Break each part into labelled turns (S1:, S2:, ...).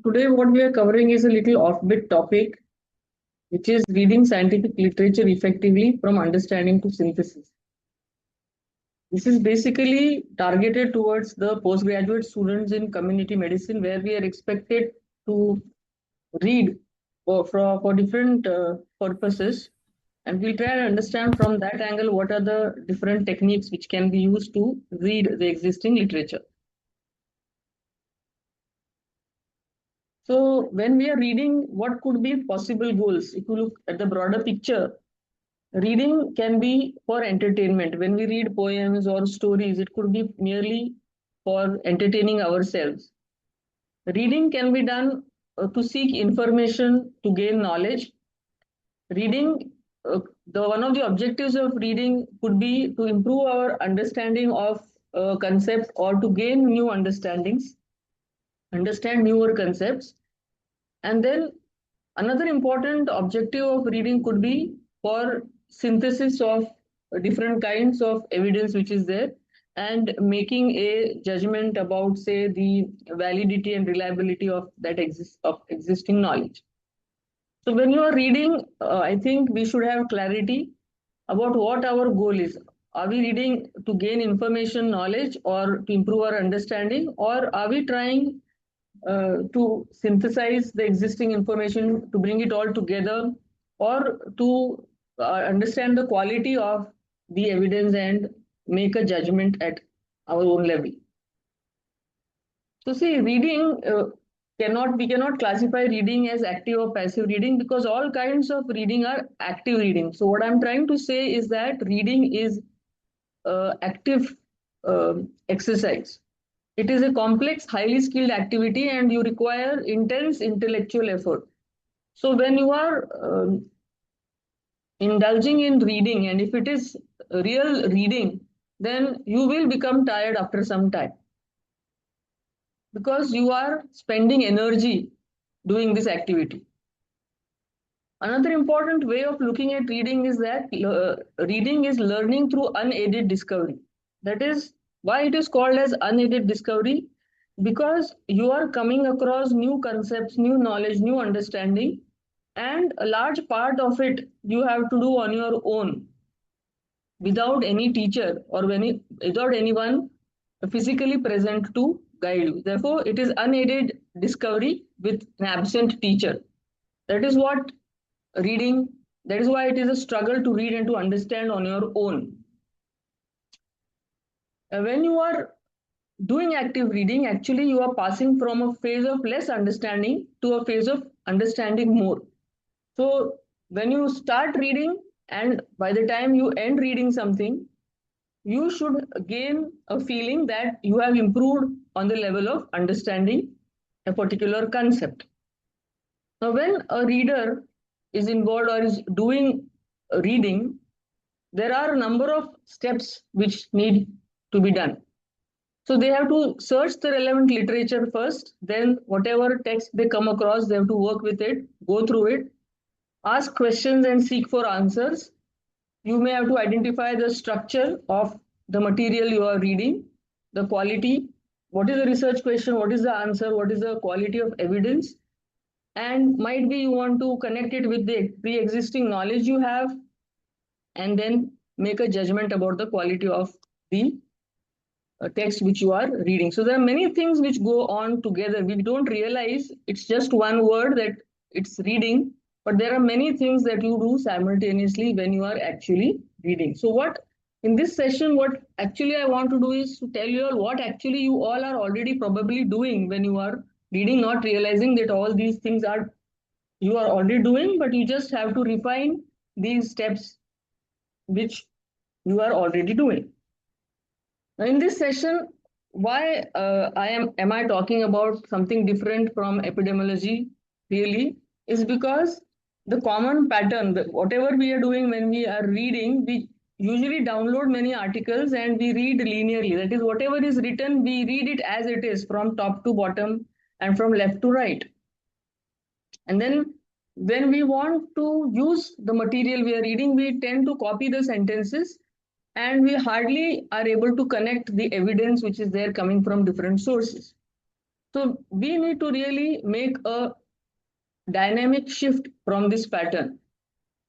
S1: Today, what we are covering is a little offbeat topic, which is reading scientific literature effectively from understanding to synthesis. This is basically targeted towards the postgraduate students in community medicine, where we are expected to read for different purposes, and we'll try to understand from that angle what are the different techniques which can be used to read the existing literature. So, when we are reading, what could be possible goals? If you look at the broader picture, reading can be for entertainment. When we read poems or stories, it could be merely for entertaining ourselves. Reading can be done to seek information, to gain knowledge. Reading, the one of the objectives of reading could be to improve our understanding of concepts or to gain new understandings, understand newer concepts. And then another important objective of reading could be for synthesis of different kinds of evidence which is there and making a judgment about, say, the validity and reliability of existing knowledge. So when you are reading, I think we should have clarity about what our goal is. Are we reading to gain information, knowledge, or to improve our understanding, or are we trying to synthesize the existing information, to bring it all together, or to understand the quality of the evidence and make a judgment at our own level? So, see, reading we cannot classify reading as active or passive reading because all kinds of reading are active reading. So, what I'm trying to say is that reading is active exercise. It is a complex, highly skilled activity, and you require intense intellectual effort. So, when you are indulging in reading, and if it is real reading, then you will become tired after some time because you are spending energy doing this activity. Another important way of looking at reading is that reading is learning through unaided discovery. That is why it is called as unaided discovery, because you are coming across new concepts, new knowledge, new understanding, and a large part of it you have to do on your own without any teacher or without anyone physically present to guide you. Therefore, it is unaided discovery with an absent teacher. That is what reading, that is why it is a struggle to read and to understand on your own. When you are doing active reading, actually you are passing from a phase of less understanding to a phase of understanding more. So when you start reading and by the time you end reading something, you should gain a feeling that you have improved on the level of understanding a particular concept. Now, when a reader is involved or is doing reading, there are a number of steps which need to be done. So they have to search the relevant literature first, then whatever text they come across, they have to work with it, go through it, ask questions and seek for answers. You may have to identify the structure of the material you are reading, the quality, what is the research question, what is the answer, what is the quality of evidence, and might be you want to connect it with the pre-existing knowledge you have and then make a judgment about the quality of the text which you are reading. So there are many things which go on together. We don't realize it's just one word that it's reading, but there are many things that you do simultaneously when you are actually reading. So what in this session, what actually I want to do is to tell you all what actually you all are already probably doing when you are reading, not realizing that all these things are you are already doing, but you just have to refine these steps which you are already doing. Now, in this session, why am I talking about something different from epidemiology really is because the common pattern, whatever we are doing when we are reading, we usually download many articles and we read linearly. That is, whatever is written, we read it as it is from top to bottom and from left to right. And then when we want to use the material we are reading, we tend to copy the sentences and we hardly are able to connect the evidence which is there coming from different sources. So we need to really make a dynamic shift from this pattern.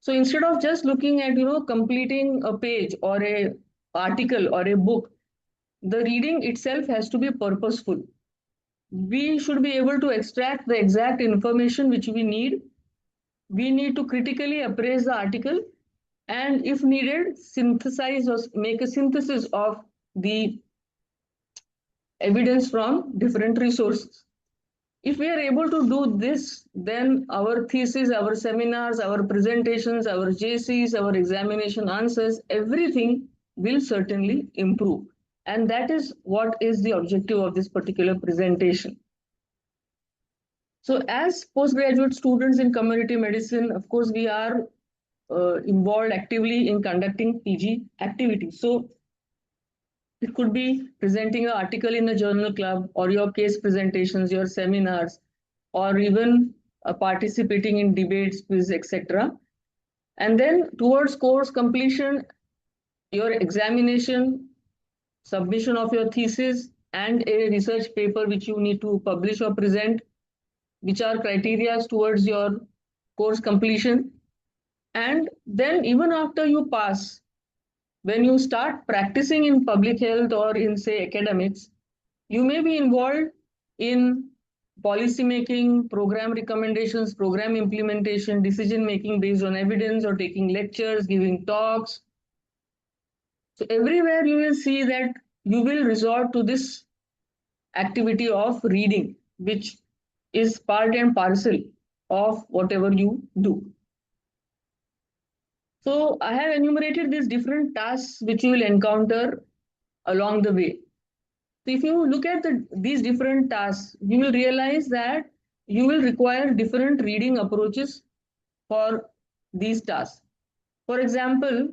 S1: So instead of just looking at, completing a page or a article or a book, the reading itself has to be purposeful. We should be able to extract the exact information which we need. We need to critically appraise the article and, if needed, synthesize or make a synthesis of the evidence from different resources. If we are able to do this, then our thesis, our seminars, our presentations, our JCs, our examination answers, everything will certainly improve. And that is what is the objective of this particular presentation. So as postgraduate students in community medicine, of course, we are involved actively in conducting PG activities. So it could be presenting an article in a journal club, or your case presentations, your seminars, or even participating in debates, quiz, etc. And then towards course completion, your examination, submission of your thesis, and a research paper which you need to publish or present, which are criteria towards your course completion. And then even after you pass, when you start practicing in public health or in, say, academics, you may be involved in policy making, program recommendations, program implementation, decision making based on evidence, or taking lectures, giving talks. So everywhere you will see that you will resort to this activity of reading, which is part and parcel of whatever you do. So I have enumerated these different tasks which you will encounter along the way. So if you look at these different tasks, you will realize that you will require different reading approaches for these tasks. For example,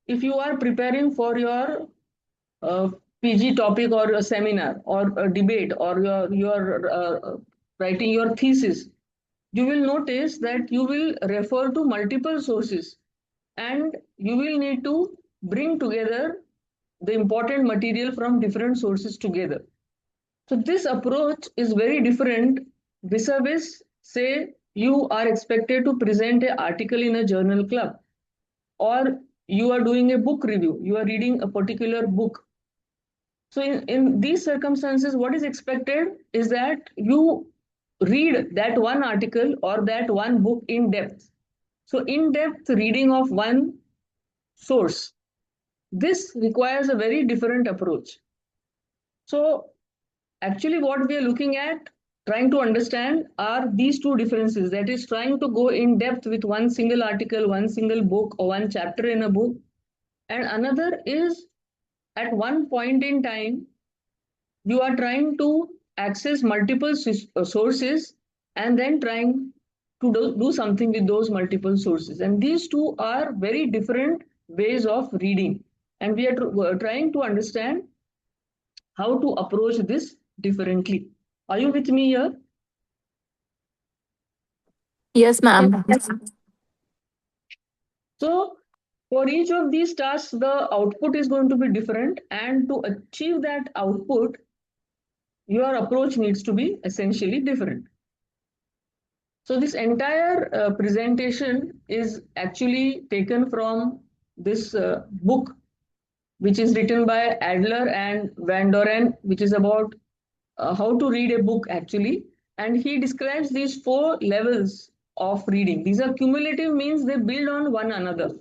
S1: if you are preparing for your PG topic or a seminar or a debate, or your writing your thesis, you will notice that you will refer to multiple sources, and you will need to bring together the important material from different sources together. So this approach is very different vis-a-vis, say, you are expected to present an article in a journal club, or you are doing a book review, you are reading a particular book. So in these circumstances, what is expected is that you read that one article or that one book in depth. So in-depth reading of one source, this requires a very different approach. So actually what we are looking at, trying to understand, are these two differences. That is, trying to go in depth with one single article, one single book, or one chapter in a book. And another is, at one point in time, you are trying to access multiple sources and then trying to do something with those multiple sources. And these two are very different ways of reading. And we are trying to understand how to approach this differently. Are you with me here?
S2: Yes, ma'am.
S1: So for each of these tasks, the output is going to be different. And to achieve that output, your approach needs to be essentially different. So this entire presentation is actually taken from this book, which is written by Adler and Van Doren, which is about how to read a book actually. And he describes these 4 levels of reading. These are cumulative, means they build on one another.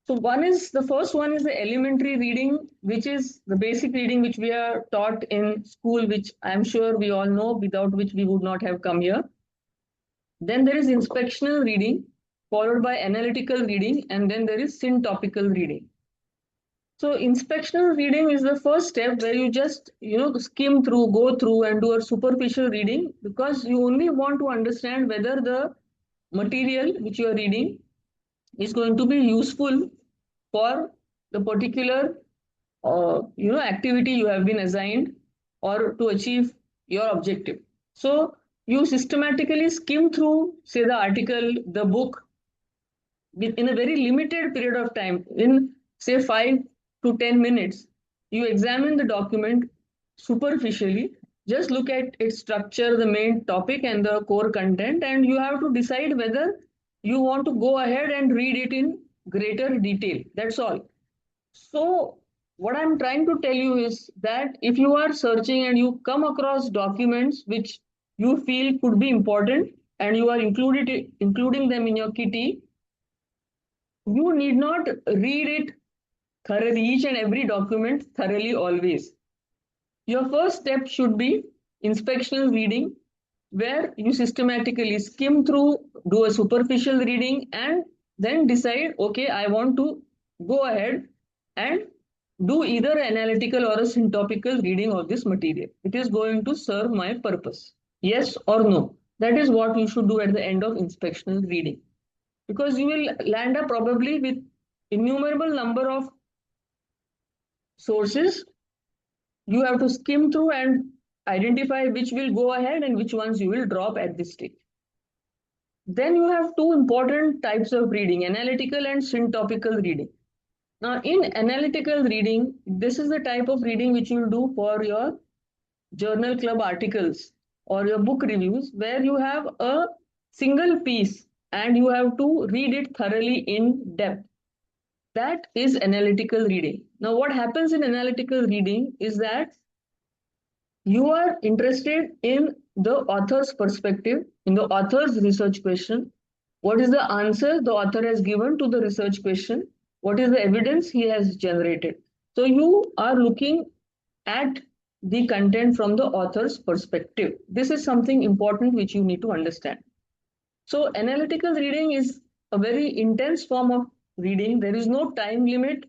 S1: So the first one is the elementary reading, which is the basic reading which we are taught in school, which I'm sure we all know, without which we would not have come here. Then there is inspectional reading, followed by analytical reading, and then there is syntopical reading. So inspectional reading is the first step, where you just skim through, go through, and do a superficial reading, because you only want to understand whether the material which you are reading is going to be useful for the particular activity you have been assigned, or to achieve your objective. So you systematically skim through, say, the article, the book, in a very limited period of time, in say 5 to 10 minutes. You examine the document superficially, Just look at its structure, the main topic, and the core content, and you have to decide whether you want to go ahead and read it in greater detail. That's all. So, what I'm trying to tell you is that if you are searching and you come across documents which you feel could be important and you are including them in your kitty, you need not read it thoroughly, each and every document thoroughly always. Your first step should be inspectional reading, where you systematically skim through, do a superficial reading, and then decide, okay, I want to go ahead and do either analytical or a syntopical reading of this material. It is going to serve my purpose. Yes or no? That is what you should do at the end of inspectional reading. Because you will land up probably with innumerable number of sources. You have to skim through and identify which will go ahead and which ones you will drop at this stage. Then you have two important types of reading, analytical and syntopical reading. Now, in analytical reading, this is the type of reading which you will do for your journal club articles or your book reviews, where you have a single piece and you have to read it thoroughly in depth. That is analytical reading. Now, what happens in analytical reading is that you are interested in the author's perspective, in the author's research question. What is the answer the author has given to the research question? What is the evidence he has generated? So you are looking at the content from the author's perspective. This is something important which you need to understand. So analytical reading is a very intense form of reading. There is no time limit.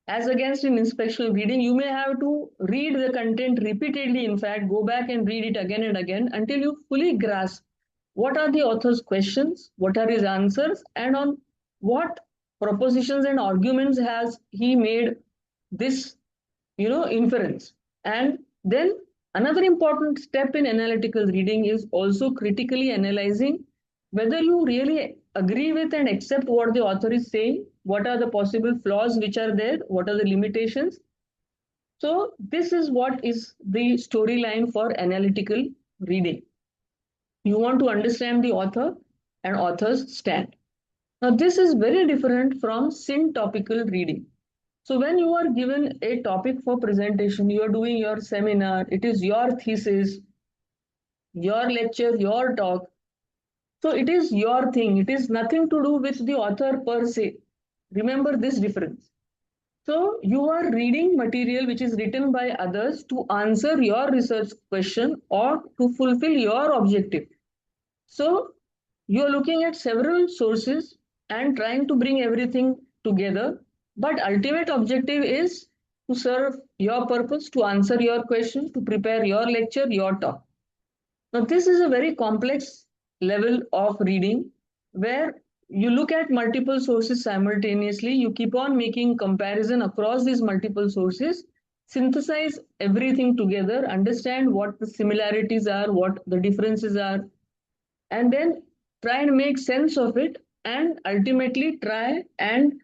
S1: As against in inspectional reading, you may have to read the content repeatedly, in fact, go back and read it again and again until you fully grasp what are the author's questions, what are his answers, and on what propositions and arguments has he made this, inference. And then another important step in analytical reading is also critically analyzing whether you really agree with and accept what the author is saying, what are the possible flaws which are there, what are the limitations. So this is what is the storyline for analytical reading. You want to understand the author and author's stand. Now this is very different from syntopical reading. So when you are given a topic for presentation, you are doing your seminar, it is your thesis, your lecture, your talk. So it is your thing. It is nothing to do with the author per se. Remember this difference. So you are reading material which is written by others to answer your research question or to fulfill your objective. So you are looking at several sources and trying to bring everything together. But ultimate objective is to serve your purpose, to answer your question, to prepare your lecture, your talk. Now, this is a very complex level of reading where you look at multiple sources simultaneously, you keep on making comparison across these multiple sources, synthesize everything together, understand what the similarities are, what the differences are, and then try and make sense of it, and ultimately try and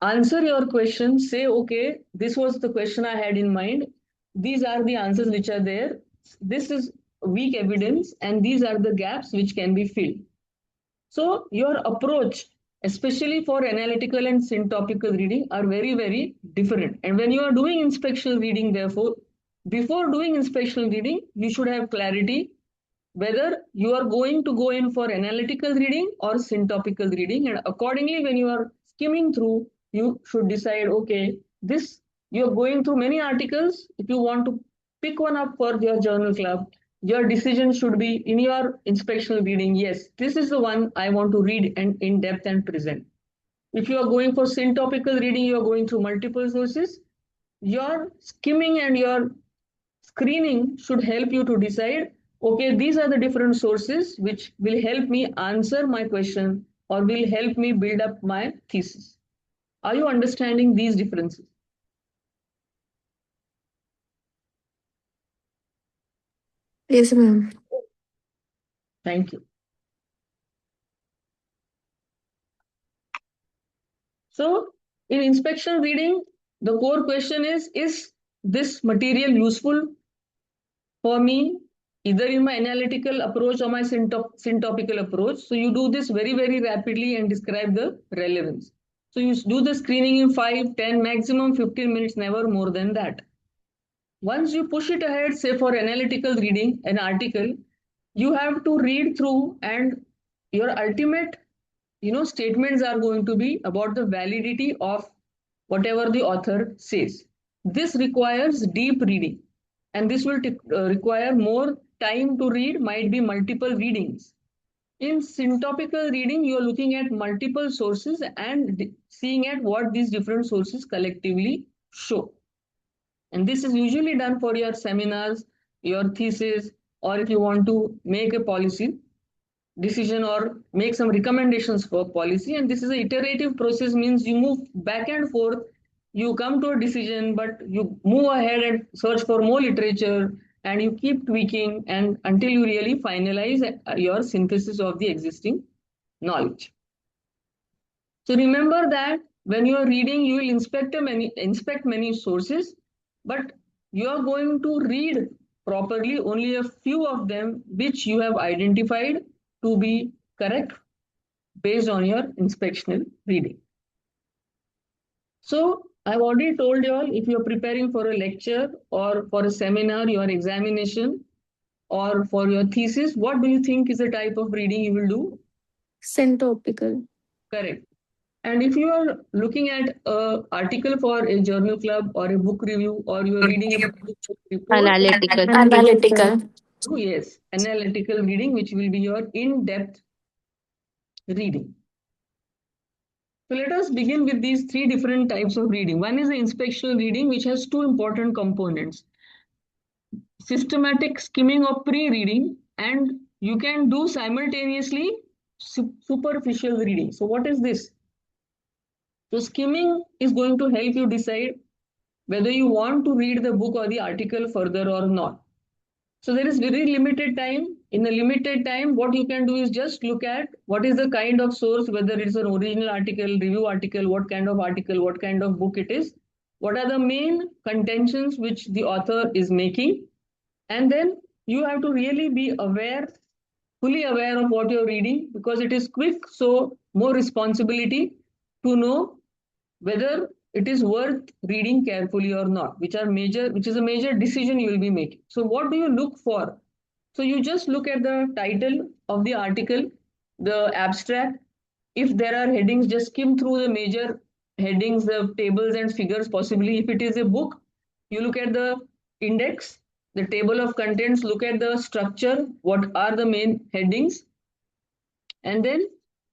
S1: answer your question. Say, okay, this was the question I had in mind, these are the answers which are there, this is weak evidence, and these are the gaps which can be filled. So your approach, especially for analytical and syntopical reading, are very, very different. And when you are doing inspectional reading, therefore, before doing inspectional reading, you should have clarity whether you are going to go in for analytical reading or syntopical reading. And accordingly, when you are skimming through, you should decide, okay, this, you are going through many articles. If you want to pick one up for your journal club, your decision should be in your inspectional reading. Yes, this is the one I want to read and in depth and present. If you are going for syntopical reading, you are going through multiple sources. Your skimming and your screening should help you to decide, okay, these are the different sources which will help me answer my question or will help me build up my thesis. Are you understanding these differences?
S2: Yes, ma'am.
S1: Thank you. So in inspection reading, the core question is this material useful? for me, either in my analytical approach or my syntopical approach. So you do this very, very rapidly and describe the relevance. So you do the screening in 5, 10, maximum 15 minutes, never more than that. Once you push it ahead, say for analytical reading, an article, you have to read through, and your ultimate statements are going to be about the validity of whatever the author says. This requires deep reading, and this will require more time to read, might be multiple readings. In syntopical reading, you are looking at multiple sources and seeing at what these different sources collectively show. And this is usually done for your seminars, your thesis, or if you want to make a policy decision or make some recommendations for policy. And this is an iterative process, means you move back and forth, you come to a decision, but you move ahead and search for more literature, and you keep tweaking and until you really finalize your synthesis of the existing knowledge. So remember that when you are reading, you will inspect many sources, but you are going to read properly only a few of them which you have identified to be correct based on your inspectional reading. So I've already told you all, if you're preparing for a lecture or for a seminar, your examination, or for your thesis, what do you think is the type of reading you will do?
S2: Syntopical.
S1: Correct. And if you are looking at an article for a journal club or a book review, or you are reading a book report,
S2: Analytical. Analytical.
S1: oh yes, analytical reading, which will be your in-depth reading. So let us begin with these three different types of reading. One is the inspectional reading, which has two important components: systematic skimming or pre-reading, and you can do simultaneously superficial reading. So what is this? So skimming is going to help you decide whether you want to read the book or the article further or not. So there is very limited time. In a limited time, what you can do is just look at what is the kind of source, whether it's an original article, review article, what kind of article, what kind of book it is, what are the main contentions which the author is making, and then you have to really be aware, fully aware of what you're reading, because it is quick, so more responsibility to know whether it is worth reading carefully or not, which is a major decision you will be making. So what do you look for? So you just look at the title of the article, the abstract. If there are headings, just skim through the major headings, the tables and figures possibly. If it is a book, you look at the index, the table of contents, look at the structure, what are the main headings, and then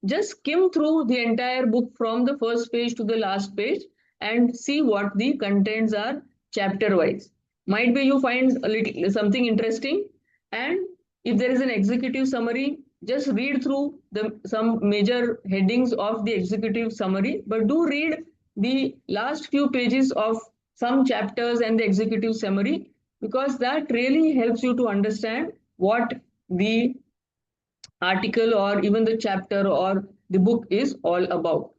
S1: just skim through the entire book from the first page to the last page and see what the contents are chapter wise. Might be you find a little something interesting, and if there is an executive summary, just read through some major headings of the executive summary, but do read the last few pages of some chapters and the executive summary, because that really helps you to understand what the article or even the chapter or the book is all about.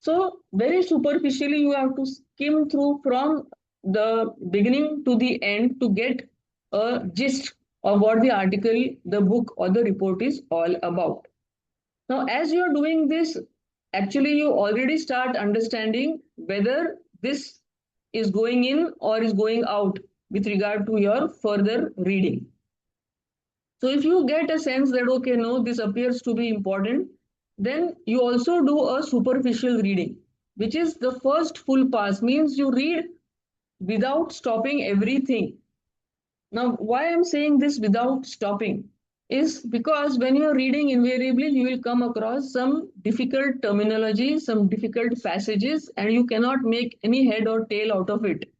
S1: So very superficially, you have to skim through from the beginning to the end to get a gist of what the article, the book, or the report is all about. Now, as you're doing this, actually you already start understanding whether this is going in or is going out with regard to your further reading. So if you get a sense that, okay, no, this appears to be important, then you also do a superficial reading, which is the first full pass, means you read without stopping everything. Now, why I'm saying this without stopping is because when you're reading, invariably you will come across some difficult terminology, some difficult passages, and you cannot make any head or tail out of it.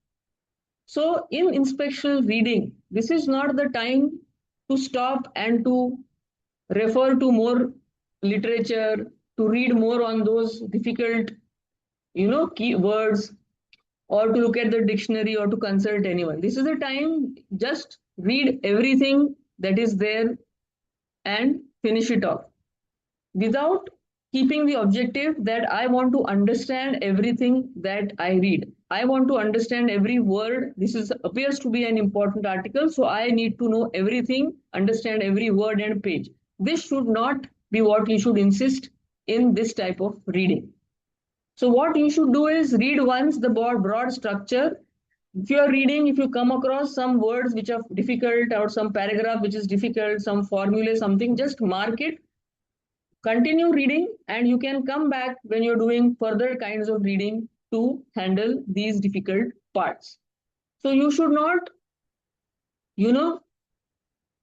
S1: So in inspectional reading, this is not the time to stop and to refer to more literature, to read more on those difficult, keywords, or to look at the dictionary or to consult anyone. This is the time, just read everything that is there and finish it off without keeping the objective that I want to understand everything that I read. I want to understand every word. This appears to be an important article, so I need to know everything, understand every word and page. This should not be what you should insist in this type of reading. So what you should do is read once the broad structure. If you are reading, if you come across some words which are difficult or some paragraph which is difficult, some formula, something, just mark it, continue reading, and you can come back when you're doing further kinds of reading to handle these difficult parts. So you should not, you know,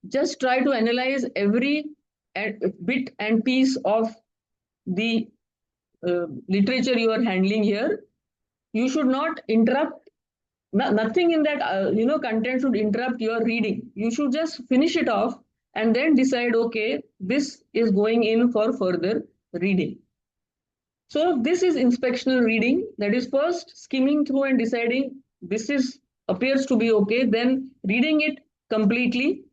S1: just try to analyze every bit and piece of the literature you are handling here. You should not interrupt. Nothing in that content should interrupt your reading. You should just finish it off and then decide, okay, this is going in for further reading. So this is inspectional reading. That is first skimming through and deciding this is appears to be okay, then reading it completely,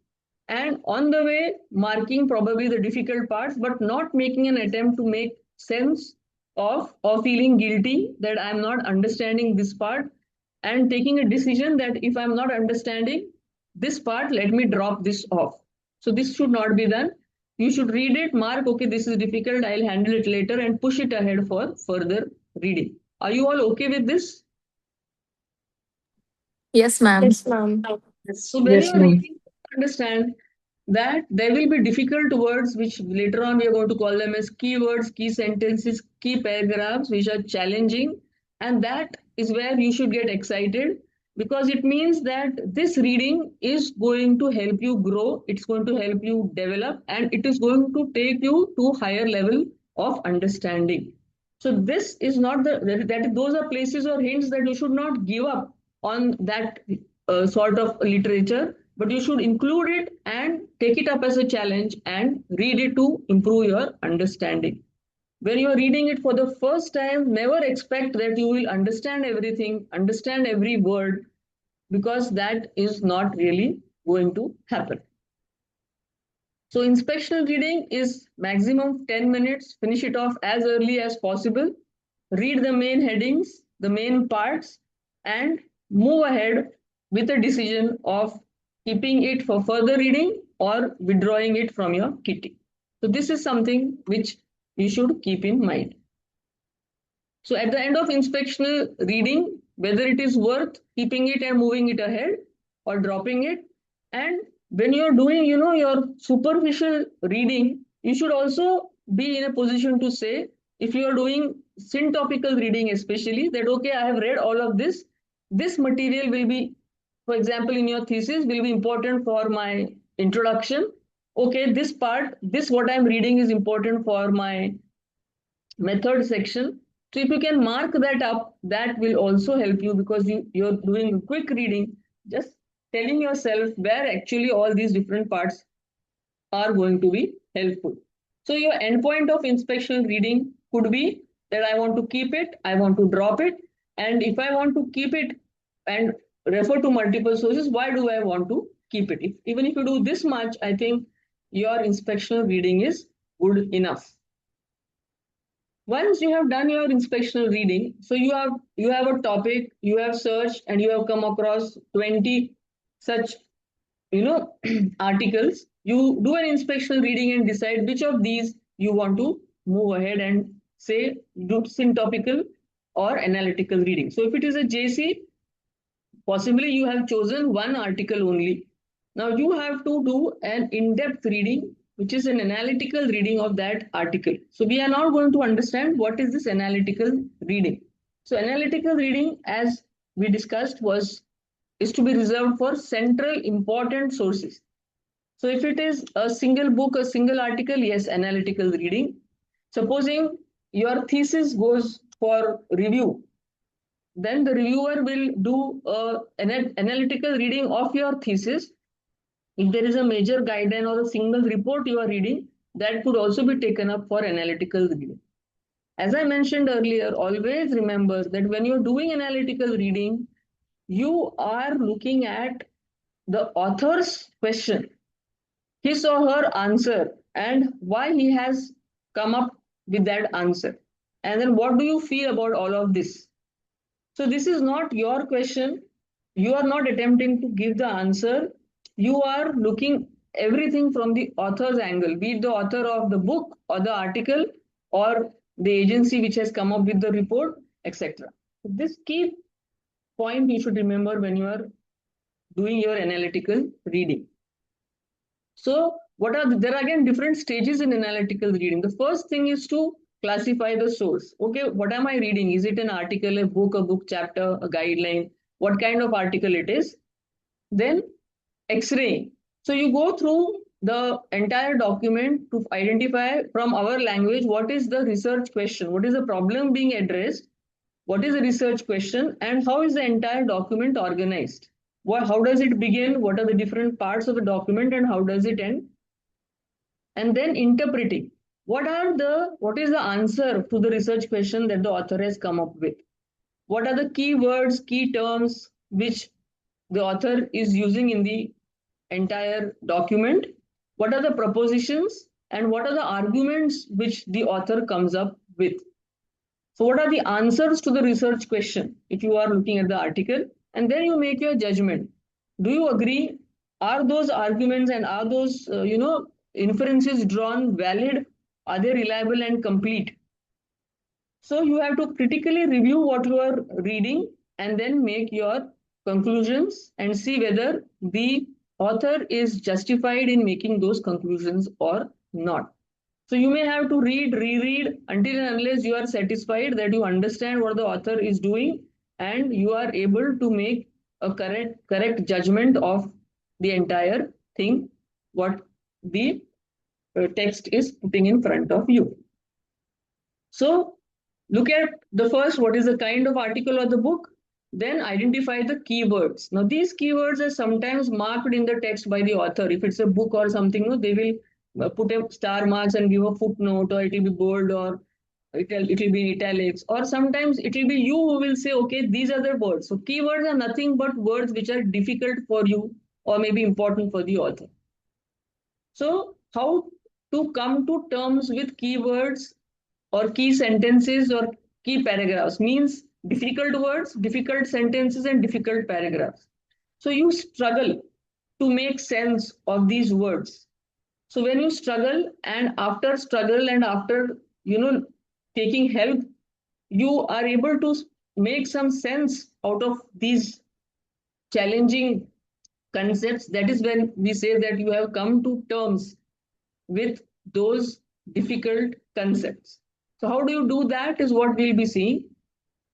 S1: and on the way marking probably the difficult parts, but not making an attempt to make sense of or feeling guilty that I'm not understanding this part, and taking a decision that if I'm not understanding this part, let me drop this off. So this should not be done. You should read it, mark, okay, this is difficult, I'll handle it later, and push it ahead for further reading. Are you all okay with this?
S2: Yes, ma'am.
S3: Yes, ma'am.
S1: So when
S3: Yes,
S1: you're
S3: ma'am.
S1: reading, understand that there will be difficult words which later on we are going to call them as keywords, key sentences, key paragraphs, which are challenging. And that is where you should get excited, because it means that this reading is going to help you grow, it's going to help you develop, and it is going to take you to higher level of understanding. So this is not those are places or hints that you should not give up on that sort of literature, but you should include it and take it up as a challenge and read it to improve your understanding. When you are reading it for the first time, never expect that you will understand everything, understand every word, because that is not really going to happen. So inspectional reading is maximum 10 minutes. Finish it off as early as possible. Read the main headings, the main parts, and move ahead with a decision of keeping it for further reading or withdrawing it from your kitty. So this is something which you should keep in mind. So at the end of inspectional reading, whether it is worth keeping it and moving it ahead or dropping it. And when you're doing, your superficial reading, you should also be in a position to say, if you are doing syntopical reading especially, that okay, I have read all of this. This material will be, for example, in your thesis, will be important for my introduction. Okay, this part, this what I'm reading is important for my method section. So if you can mark that up, that will also help you, because you're doing quick reading, just telling yourself where actually all these different parts are going to be helpful. So your endpoint of inspectional reading could be that I want to keep it, I want to drop it, and if I want to keep it and refer to multiple sources, why do I want to keep it? Even if you do this much, I think your inspectional reading is good enough. Once you have done your inspectional reading, so you have a topic, you have searched and you have come across 20 such articles. You do an inspectional reading and decide which of these you want to move ahead and say do syntopical or analytical reading. So if it is a JC, possibly you have chosen one article only. Now you have to do an in-depth reading, which is an analytical reading of that article. So we are now going to understand what is this analytical reading. So analytical reading, as we discussed, is to be reserved for central important sources. So if it is a single book, a single article, yes, analytical reading. Supposing your thesis goes for review, then the reviewer will do an analytical reading of your thesis. If there is a major guideline or a single report you are reading, that could also be taken up for analytical reading. As I mentioned earlier, always remember that when you're doing analytical reading, you are looking at the author's question, his or her answer, and why he has come up with that answer. And then what do you feel about all of this? So this is not your question. You are not attempting to give the answer. You are looking everything from the author's angle, be it the author of the book or the article or the agency which has come up with the report, etc. This key point you should remember when you are doing your analytical reading. So there are again different stages in analytical reading. The first thing is to classify the source. Okay, what am I reading? Is it an article, a book chapter, a guideline? What kind of article it is? Then X-raying. So you go through the entire document to identify from our language what is the research question, what is the problem being addressed, what is the research question, and how is the entire document organized. How does it begin? What are the different parts of the document and how does it end? And then interpreting. What is the answer to the research question that the author has come up with? What are the key words, key terms which the author is using in the entire document? What are the propositions and what are the arguments which the author comes up with? So what are the answers to the research question if you are looking at the article? And then you make your judgment. Do you agree? Are those arguments and are those, inferences drawn valid? Are they reliable and complete? So you have to critically review what you are reading and then make your conclusions and see whether the author is justified in making those conclusions or not. So you may have to reread until and unless you are satisfied that you understand what the author is doing and you are able to make a correct judgment of the entire thing, what the text is putting in front of you. So look at the first, what is the kind of article or the book? Then identify the keywords. Now these keywords are sometimes marked in the text by the author. If it's a book or something, no, they will put a star marks and give a footnote, or it will be bold, or it will be in italics, or sometimes it will be you who will say, okay, these are the words. So keywords are nothing but words which are difficult for you or maybe important for the author. So how to come to terms with keywords or key sentences or key paragraphs means difficult words, difficult sentences, and difficult paragraphs. So you struggle to make sense of these words. So when you struggle and after taking help, you are able to make some sense out of these challenging concepts. That is when we say that you have come to terms with those difficult concepts. So how do you do that is what we'll be seeing.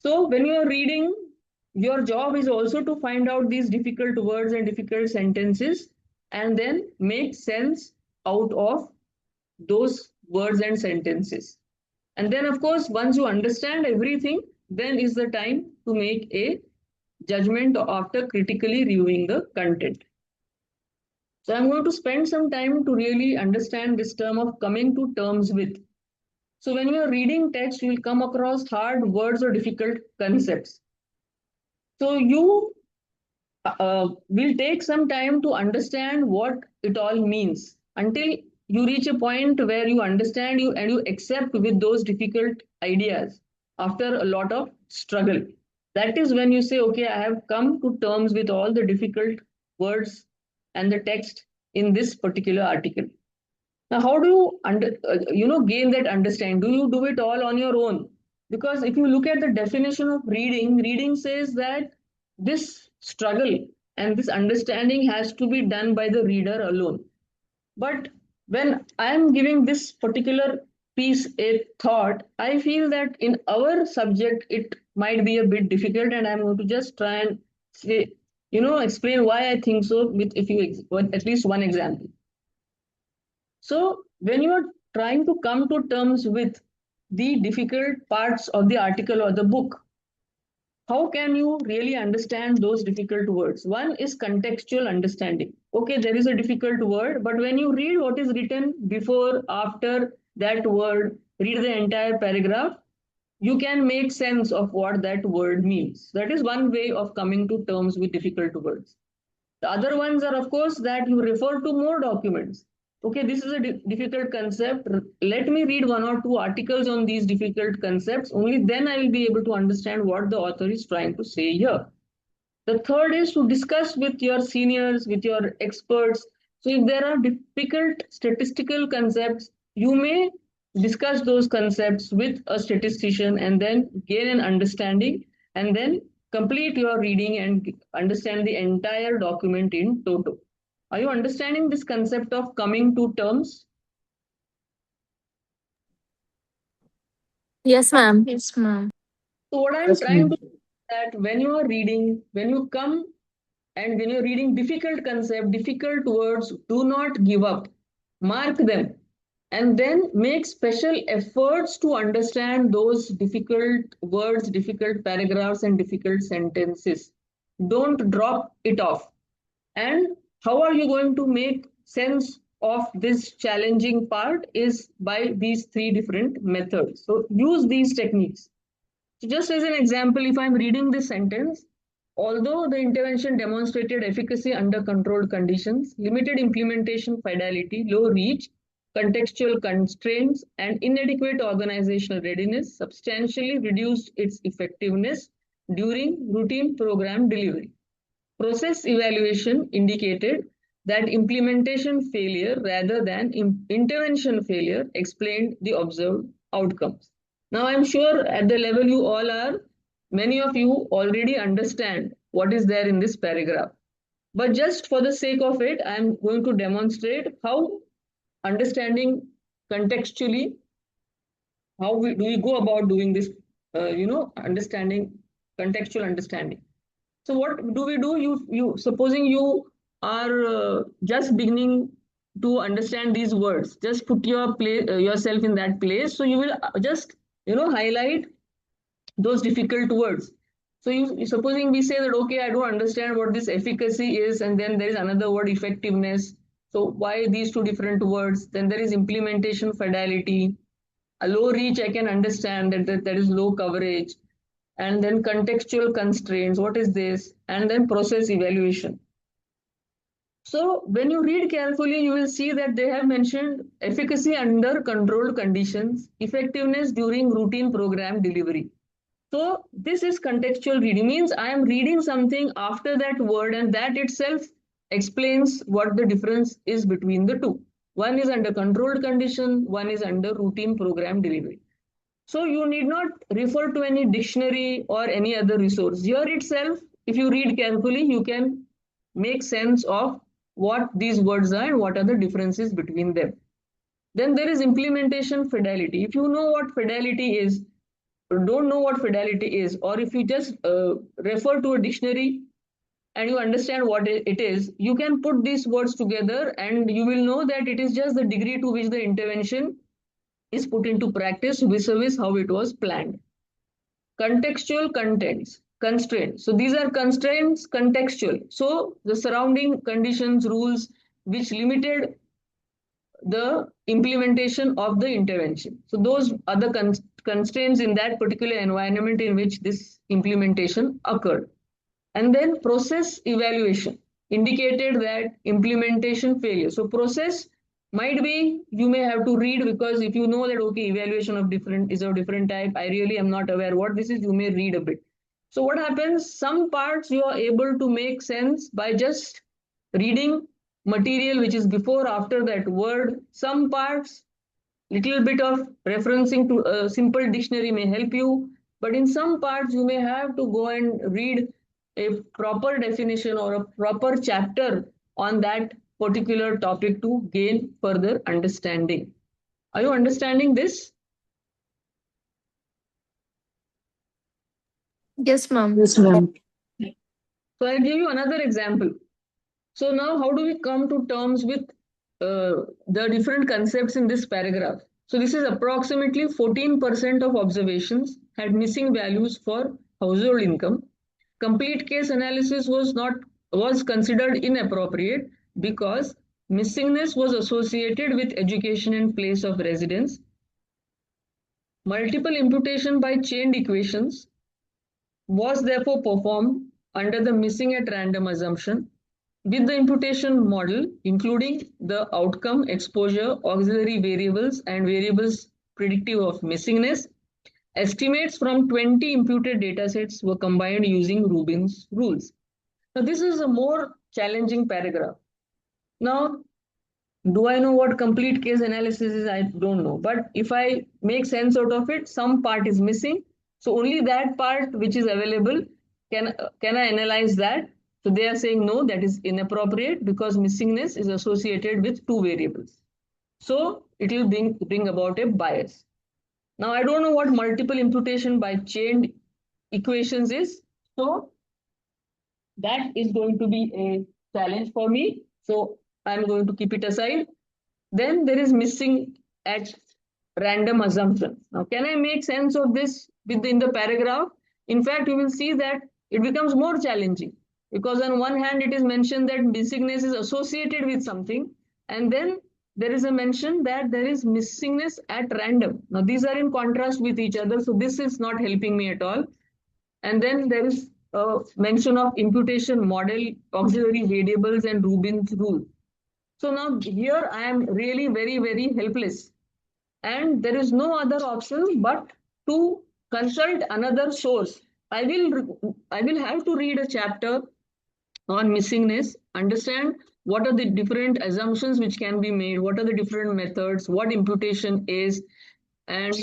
S1: So when you are reading, your job is also to find out these difficult words and difficult sentences and then make sense out of those words and sentences. And then, of course, once you understand everything, then is the time to make a judgment after critically reviewing the content. So I'm going to spend some time to really understand this term of coming to terms with. So when you are reading text, you will come across hard words or difficult concepts. So you will take some time to understand what it all means until you reach a point where you understand and you accept with those difficult ideas after a lot of struggle. That is when you say, okay, I have come to terms with all the difficult words and the text in this particular article. Now, how do you gain that understanding? Do you do it all on your own? Because if you look at the definition of reading, reading says that this struggle and this understanding has to be done by the reader alone. But when I am giving this particular piece a thought, I feel that in our subject, it might be a bit difficult, and I'm going to just try and say, explain why I think so with at least one example. So when you are trying to come to terms with the difficult parts of the article or the book, how can you really understand those difficult words? One is contextual understanding. Okay, there is a difficult word, but when you read what is written before, after that word, read the entire paragraph, you can make sense of what that word means. That is one way of coming to terms with difficult words. The other ones are, of course, that you refer to more documents. okay, this is a difficult concept. Let me read one or two articles on these difficult concepts. Only then I will be able to understand what the author is trying to say here. The third is to discuss with your seniors, with your experts. So if there are difficult statistical concepts, you may discuss those concepts with a statistician and then gain an understanding and then complete your reading and understand the entire document in toto. Are you understanding this concept of coming to terms?
S2: Yes, ma'am.
S3: Yes, ma'am.
S1: So what I'm
S4: Yes,
S1: trying
S4: ma'am.
S1: to say is that when you are reading, when you come and when you're reading difficult concept, difficult words, do not give up. Mark them and then make special efforts to understand those difficult words, difficult paragraphs, and difficult sentences. Don't drop it off. And how are you going to make sense of this challenging part is by these three different methods. So use these techniques. So just as an example, if I'm reading this sentence, although the intervention demonstrated efficacy under controlled conditions, limited implementation fidelity, low reach, contextual constraints, and inadequate organizational readiness substantially reduced its effectiveness during routine program delivery. Process evaluation indicated that implementation failure rather than intervention failure explained the observed outcomes. Now, I'm sure at the level you all are, many of you already understand what is there in this paragraph. But just for the sake of it, I'm going to demonstrate how understanding contextually, how do we go about doing this, understanding, contextual understanding. So what do we do? You supposing you are just beginning to understand these words. Just put yourself in that place. So you will just highlight those difficult words. So supposing we say that okay, I don't understand what this efficacy is, and then there is another word effectiveness. So why these two different words? Then there is implementation fidelity. A low reach, I can understand that is low coverage, and then contextual constraints, what is this, and then process evaluation. So when you read carefully, you will see that they have mentioned efficacy under controlled conditions, effectiveness during routine program delivery. So this is contextual reading, means I am reading something after that word, and that itself explains what the difference is between the two. One is under controlled condition, one is under routine program delivery. So you need not refer to any dictionary or any other resource. Here itself, if you read carefully, you can make sense of what these words are and what are the differences between them. Then there is implementation fidelity. If you know what fidelity is, or don't know what fidelity is, or if you just refer to a dictionary and you understand what it is, you can put these words together and you will know that it is just the degree to which the intervention is put into practice vis-a-vis how it was planned. Contextual constraints. So these are constraints contextual. So the surrounding conditions, rules which limited the implementation of the intervention. So those are the constraints in that particular environment in which this implementation occurred. And then process evaluation indicated that implementation failure. So process might be you may have to read, because if you know that okay, evaluation of different is of different type, I really am not aware what this is, you may read a bit. So what happens, some parts you are able to make sense by just reading material which is before after that word. Some parts, little bit of referencing to a simple dictionary may help you, but in some parts you may have to go and read a proper definition or a proper chapter on that particular topic to gain further understanding. Are you understanding this?
S2: Yes, ma'am.
S4: Yes, ma'am.
S1: So I'll give you another example. So now how do we come to terms with the different concepts in this paragraph? So this is approximately 14% of observations had missing values for household income. Complete case analysis was considered inappropriate because missingness was associated with education and place of residence. Multiple imputation by chained equations was therefore performed under the missing at random assumption. with the imputation model, including the outcome, exposure, auxiliary variables, and variables predictive of missingness, estimates from 20 imputed datasets were combined using Rubin's rules. Now, this is a more challenging paragraph. Now, do I know what complete case analysis is? I don't know. But if I make sense out of it, some part is missing. So only that part which is available, can I analyze that? So they are saying no, that is inappropriate because missingness is associated with two variables. So it will bring about a bias. Now I don't know what multiple imputation by chained equations is. So that is going to be a challenge for me. So I'm going to keep it aside. Then there is missing at random assumption. Now, can I make sense of this within the paragraph? In fact, you will see that it becomes more challenging because on one hand, it is mentioned that missingness is associated with something, and then there is a mention that there is missingness at random. Now, these are in contrast with each other, so this is not helping me at all. And then there is a mention of imputation model, auxiliary variables, and Rubin's rule. So now here I am really very, very helpless. And there is no other option but to consult another source. I will have to read a chapter on missingness, understand what are the different assumptions which can be made, what are the different methods, what imputation is, and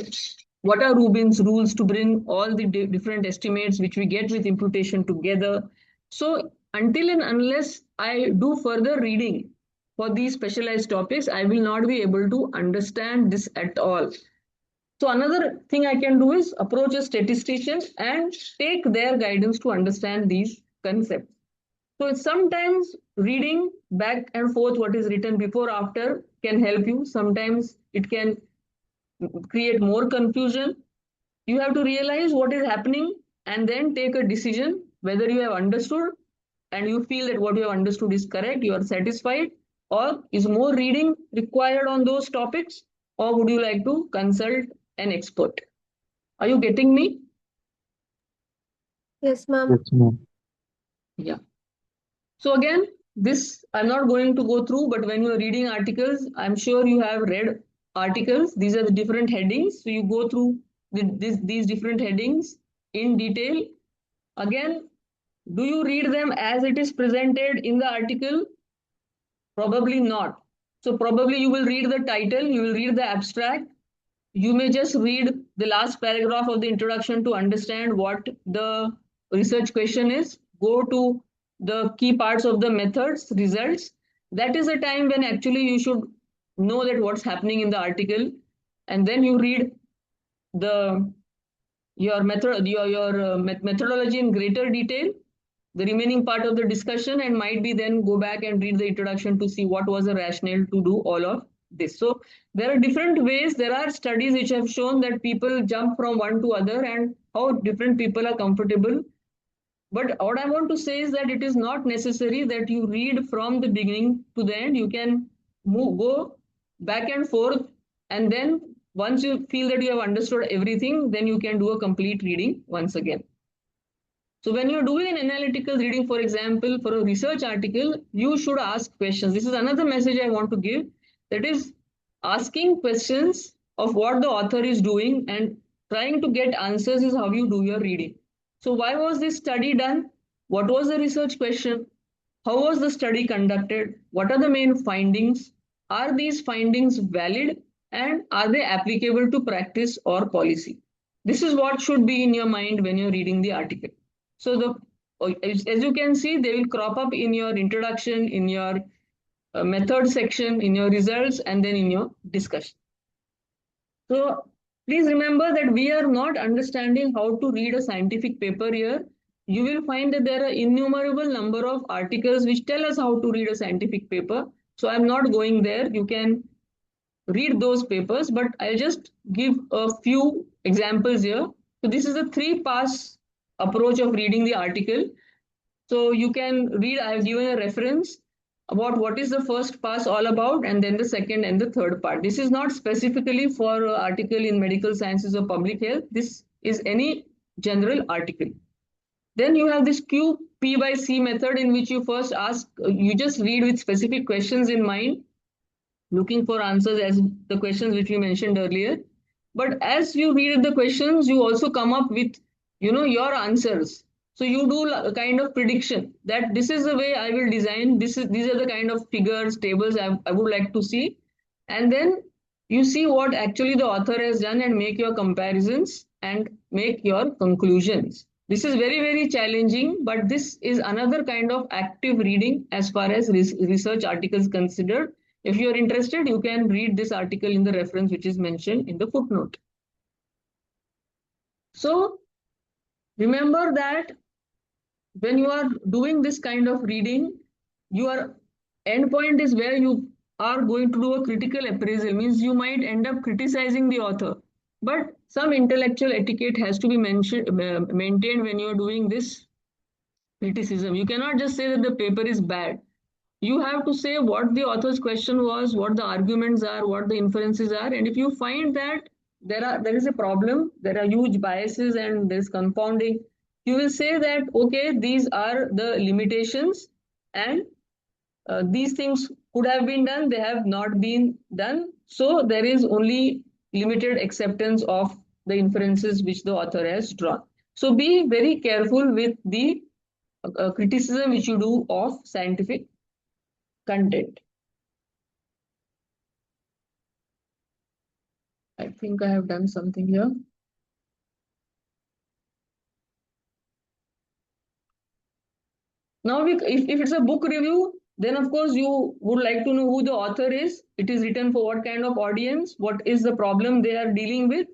S1: what are Rubin's rules to bring all the different estimates which we get with imputation together. So until and unless I do further reading for these specialized topics, I will not be able to understand this at all. So another thing I can do is approach a statistician and take their guidance to understand these concepts. So sometimes reading back and forth what is written before after can help you. Sometimes it can create more confusion. You have to realize what is happening and then take a decision whether you have understood and you feel that what you have understood is correct, you are satisfied, or is more reading required on those topics, or would you like to consult an expert? Are you getting me?
S2: Yes, ma'am.
S3: Yes, ma'am.
S1: Yeah. So again, this I'm not going to go through, but when you are reading articles, I'm sure you have read articles. These are the different headings. So you go through these different headings in detail. Again, do you read them as it is presented in the article? Probably not. So probably you will read the title, you will read the abstract. You may just read the last paragraph of the introduction to understand what the research question is. Go to the key parts of the methods, results. That is a time when actually you should know that what's happening in the article, and then you read your methodology in greater detail, the remaining part of the discussion, and might be then go back and read the introduction to see what was the rationale to do all of this. So there are different ways. There are studies which have shown that people jump from one to other and how different people are comfortable. But what I want to say is that it is not necessary that you read from the beginning to the end. You can go back and forth, and then once you feel that you have understood everything, then you can do a complete reading once again. So when you're doing an analytical reading, for example, for a research article, you should ask questions. This is another message I want to give. That is, asking questions of what the author is doing and trying to get answers is how you do your reading. So why was this study done? What was the research question? How was the study conducted? What are the main findings? Are these findings valid? And are they applicable to practice or policy? This is what should be in your mind when you're reading the article. So as you can see, they will crop up in your introduction, in your method section, in your results, and then in your discussion. So please remember that we are not understanding how to read a scientific paper here. You will find that there are innumerable number of articles which tell us how to read a scientific paper. So I'm not going there. You can read those papers, but I'll just give a few examples here. So this is a 3-pass approach of reading the article. So you can read, I have given a reference about what is the first pass all about, and then the second and the third part. This is not specifically for an article in medical sciences or public health. This is any general article. Then you have this Q P by C method, in which you first ask, you just read with specific questions in mind, looking for answers as the questions which we mentioned earlier. But as you read the questions, you also come up with, your answers. So you do a kind of prediction that this is the way I will design. These are the kind of figures, tables I would like to see. And then you see what actually the author has done and make your comparisons and make your conclusions. This is very, very challenging, but this is another kind of active reading as far as research articles considered. If you are interested, you can read this article in the reference which is mentioned in the footnote. So remember that when you are doing this kind of reading, your endpoint is where you are going to do a critical appraisal, means you might end up criticizing the author. But some intellectual etiquette has to be maintained when you are doing this criticism. You cannot just say that the paper is bad. You have to say what the author's question was, what the arguments are, what the inferences are. And if you find that there is a problem, there are huge biases and there's confounding, you will say that, okay, these are the limitations, and these things could have been done, they have not been done. So there is only limited acceptance of the inferences which the author has drawn. So be very careful with the criticism which you do of scientific content. I think I have done something here. Now, if it's a book review, then of course you would like to know who the author is. It is written for what kind of audience, what is the problem they are dealing with,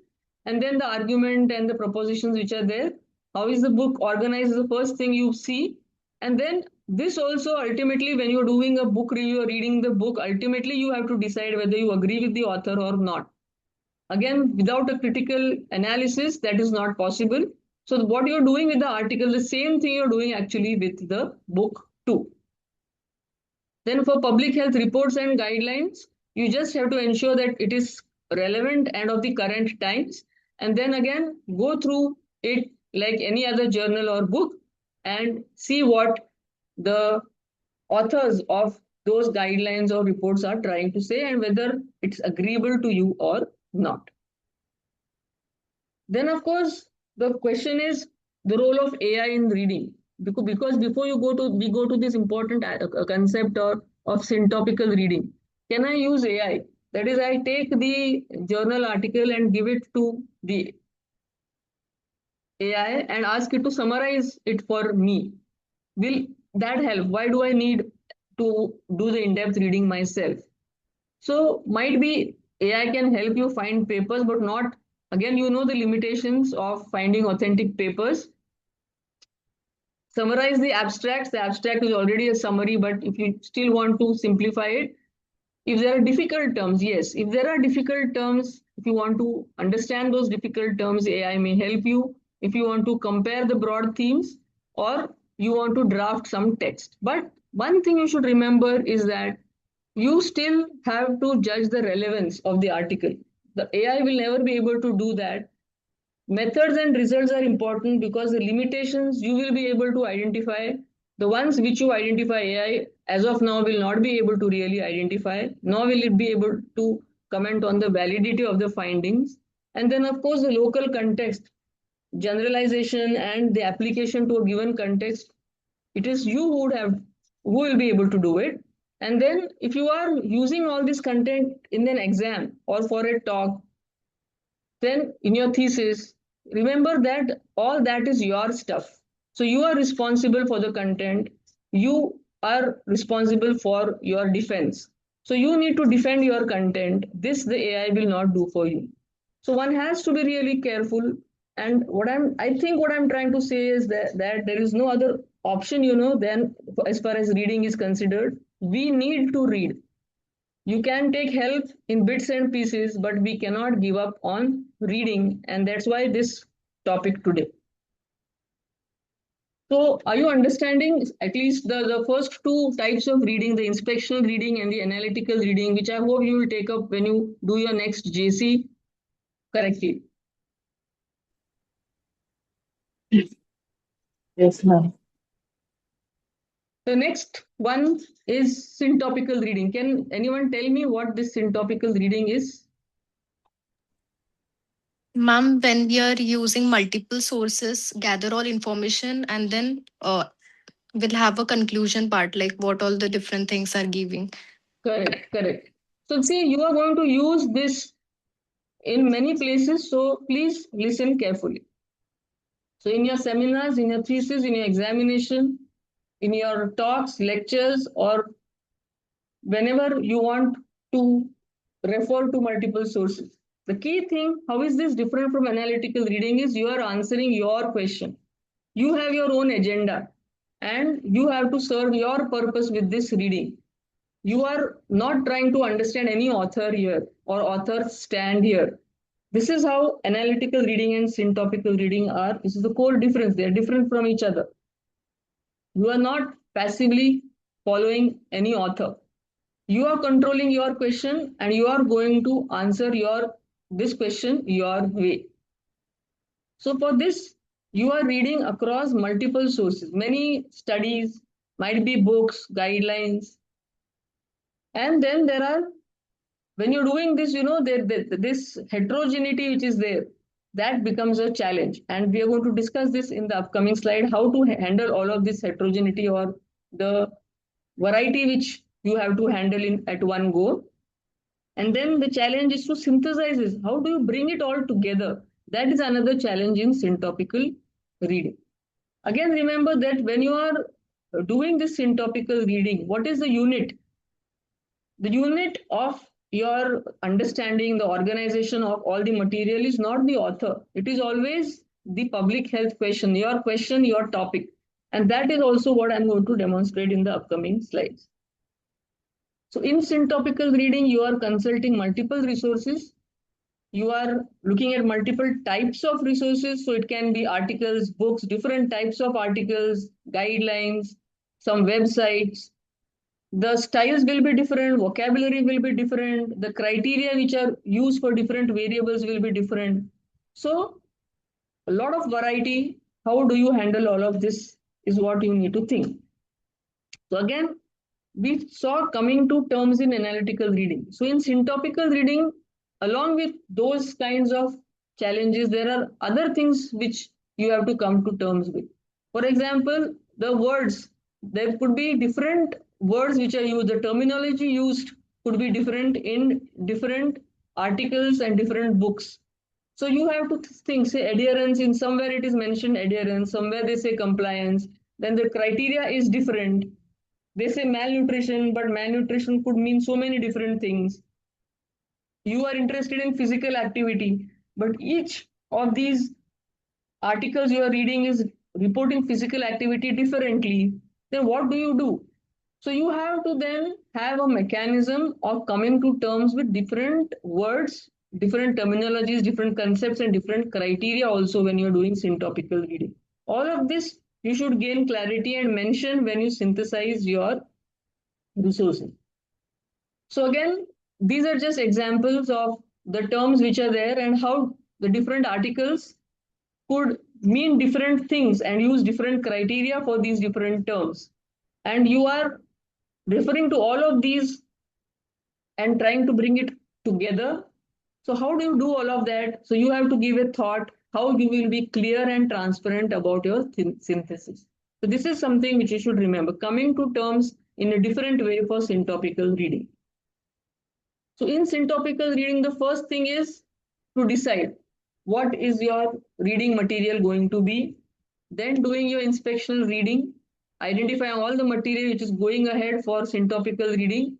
S1: and then the argument and the propositions which are there. How is the book organized is the first thing you see. And then this also ultimately, when you're doing a book review or reading the book, ultimately you have to decide whether you agree with the author or not. Again, without a critical analysis, that is not possible. So what you're doing with the article, the same thing you're doing actually with the book too. Then for public health reports and guidelines, you just have to ensure that it is relevant and of the current times. And then again, go through it like any other journal or book and see what the authors of those guidelines or reports are trying to say and whether it's agreeable to you or not. Then, of course, the question is the role of AI in reading. Because before we go to this important concept of syntopical reading. Can I use AI? That is, I take the journal article and give it to the AI and ask it to summarize it for me. Will that help? Why do I need to do the in-depth reading myself? So might be AI can help you find papers, but not, again, you know the limitations of finding authentic papers. Summarize the abstracts. The abstract is already a summary, but if you still want to simplify it, if there are difficult terms, yes, if there are difficult terms, if you want to understand those difficult terms, AI may help you. If you want to compare the broad themes or you want to draft some text. But one thing you should remember is that you still have to judge the relevance of the article. The AI will never be able to do that. Methods and results are important because the limitations you will be able to identify, the ones which you identify, AI as of now will not be able to really identify, nor will it be able to comment on the validity of the findings. And then, of course, the local context, generalization, and the application to a given context, it is you who will be able to do it. And then if you are using all this content in an exam or for a talk, then in your thesis, remember that all that is your stuff. So you are responsible for the content. You are responsible for your defense. So you need to defend your content. This the AI will not do for you. So one has to be really careful. And I think what I'm trying to say is that there is no other option, than as far as reading is considered. We need to read. You can take help in bits and pieces, but we cannot give up on reading. And that's why this topic today. So are you understanding at least the first two types of reading, the inspectional reading and the analytical reading, which I hope you will take up when you do your next JC correctly?
S3: Yes, ma'am.
S1: The next one is syntopical reading. Can anyone tell me what this syntopical reading is?
S2: Ma'am, when we are using multiple sources, gather all information, and then we'll have a conclusion part, like what all the different things are giving.
S1: Correct, correct. So see, you are going to use this in many places, so please listen carefully. So in your seminars, in your thesis, in your examination, in your talks, lectures, or whenever you want to refer to multiple sources. The key thing, how is this different from analytical reading, is you are answering your question. You have your own agenda and you have to serve your purpose with this reading. You are not trying to understand any author here or author stand here. This is how analytical reading and syntopical reading are. This is the core difference. They are different from each other. You are not passively following any author. You are controlling your question and you are going to answer this question your way. So for this, you are reading across multiple sources, many studies, might be books, guidelines, and then there are, when you're doing this, this heterogeneity which is there, that becomes a challenge. And we are going to discuss this in the upcoming slide, how to handle all of this heterogeneity or the variety which you have to handle in at one go. And then the challenge is to synthesize this. How do you bring it all together? That is another challenge in syntopical reading. Again, remember that when you are doing this syntopical reading, what is the unit? The unit of your understanding, the organization of all the material is not the author. It is always the public health question, your topic. And that is also what I'm going to demonstrate in the upcoming slides. So in syntopical reading, you are consulting multiple resources. You are looking at multiple types of resources. So it can be articles, books, different types of articles, guidelines, some websites. The styles will be different, vocabulary will be different, the criteria which are used for different variables will be different. So a lot of variety. How do you handle all of this is what you need to think. So again, we saw coming to terms in analytical reading. So in syntopical reading, along with those kinds of challenges, there are other things which you have to come to terms with. For example, the words, there could be different words which are used, the terminology used could be different in different articles and different books. So you have to think, say adherence, in somewhere it is mentioned adherence, somewhere they say compliance, then the criteria is different. They say malnutrition, but malnutrition could mean so many different things. You are interested in physical activity, but each of these articles you are reading is reporting physical activity differently. Then what do you do? So you have to then have a mechanism of coming to terms with different words, different terminologies, different concepts, and different criteria also when you're doing syntopical reading. All of this you should gain clarity and mention when you synthesize your resources. So again, these are just examples of the terms which are there and how the different articles could mean different things and use different criteria for these different terms. And you are referring to all of these and trying to bring it together. So how do you do all of that? So you have to give a thought how you will be clear and transparent about your synthesis. So this is something which you should remember, coming to terms in a different way for syntopical reading. So in syntopical reading, the first thing is to decide what is your reading material going to be. Then doing your inspectional reading, identifying all the material which is going ahead for syntopical reading.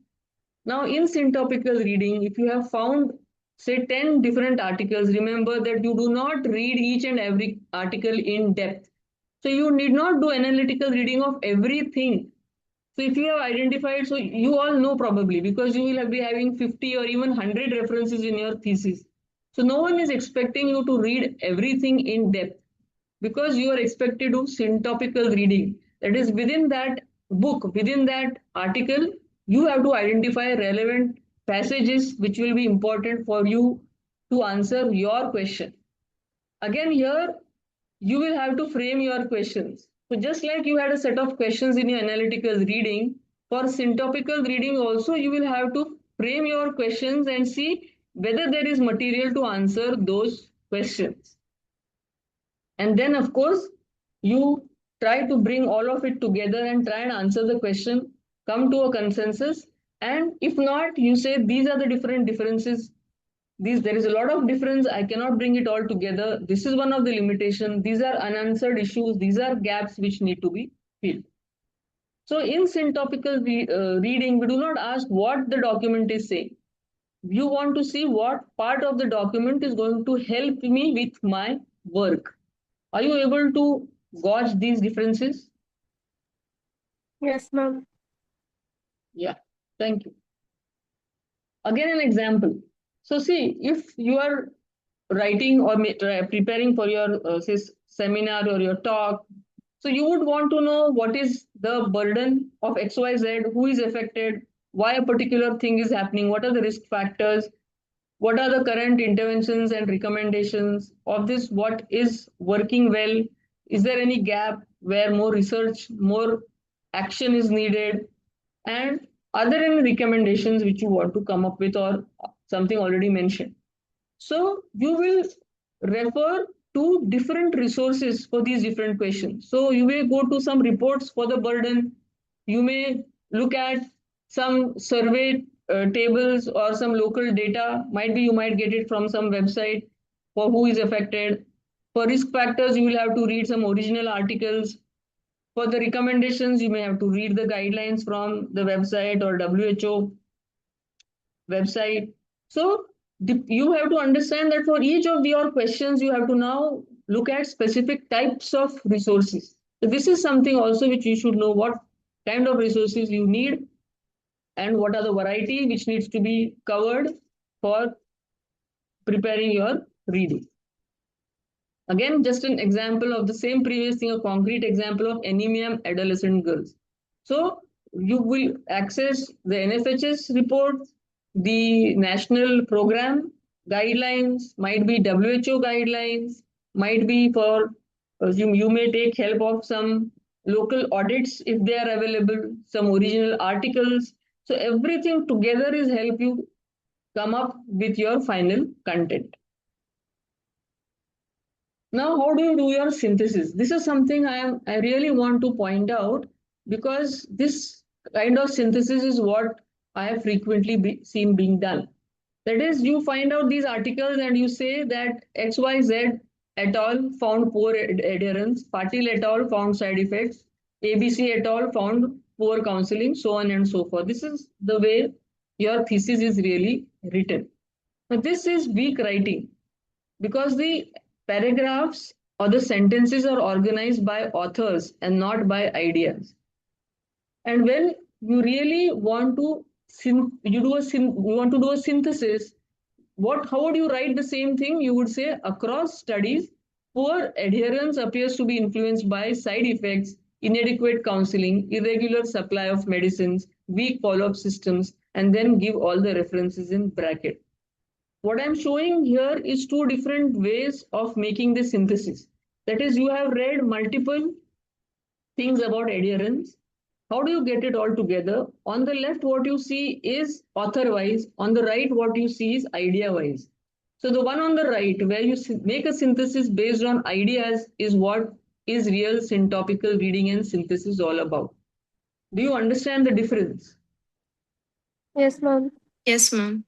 S1: Now in syntopical reading, if you have found say 10 different articles, remember that you do not read each and every article in depth. So you need not do analytical reading of everything. So if you have identified, so you all know probably because you will be having 50 or even 100 references in your thesis. So no one is expecting you to read everything in depth because you are expected to syntopical reading. That is within that book, within that article, you have to identify relevant passages which will be important for you to answer your question. Again, here you will have to frame your questions. So just like you had a set of questions in your analytical reading, for syntopical reading also you will have to frame your questions and see whether there is material to answer those questions. And then of course you try to bring all of it together and try and answer the question, come to a consensus. And if not, you say these are the different differences. There is a lot of difference. I cannot bring it all together. This is one of the limitations. These are unanswered issues. These are gaps which need to be filled. So in syntopical reading, we do not ask what the document is saying. You want to see what part of the document is going to help me with my work. Are you able to gauge these differences?
S3: Yes, ma'am.
S1: Yeah, thank you. Again, an example. So see, if you are writing or preparing for your say seminar or your talk, so you would want to know what is the burden of XYZ, who is affected, why a particular thing is happening, what are the risk factors, what are the current interventions and recommendations of this, what is working well, is there any gap where more research, more action is needed, and are there any recommendations which you want to come up with or something already mentioned. So you will refer to different resources for these different questions. So you may go to some reports for the burden. You may look at some survey tables or some local data. Might be you might get it from some website for who is affected. For risk factors, you will have to read some original articles. For the recommendations, you may have to read the guidelines from the website or WHO website. So you have to understand that for each of your questions, you have to now look at specific types of resources. So this is something also which you should know what kind of resources you need and what are the variety which needs to be covered for preparing your reading. Again, just an example of the same previous thing, a concrete example of anemia adolescent girls. So you will access the NFHS report, the national program guidelines, might be WHO guidelines, might be for you may take help of some local audits if they are available, some original articles. So everything together is help you come up with your final content. Now, how do you do your synthesis? This is something I really want to point out because this kind of synthesis is what I have frequently seen being done. That is, you find out these articles and you say that XYZ et al. Found poor adherence, Patil et al. Found side effects, ABC et al. Found poor counseling, so on and so forth. This is the way your thesis is really written. But this is weak writing because the paragraphs or the sentences are organized by authors and not by ideas. And when you really want to you want to do a synthesis, how would you write the same thing? You would say across studies, poor adherence appears to be influenced by side effects, inadequate counseling, irregular supply of medicines, weak follow-up systems, and then give all the references in bracket. What I'm showing here is two different ways of making the synthesis. That is, you have read multiple things about adherence. How do you get it all together? On the left, what you see is author-wise. On the right, what you see is idea-wise. So the one on the right, where you make a synthesis based on ideas, is what is real syntopical reading and synthesis all about. Do you understand the difference?
S3: Yes, ma'am.
S2: Yes, ma'am.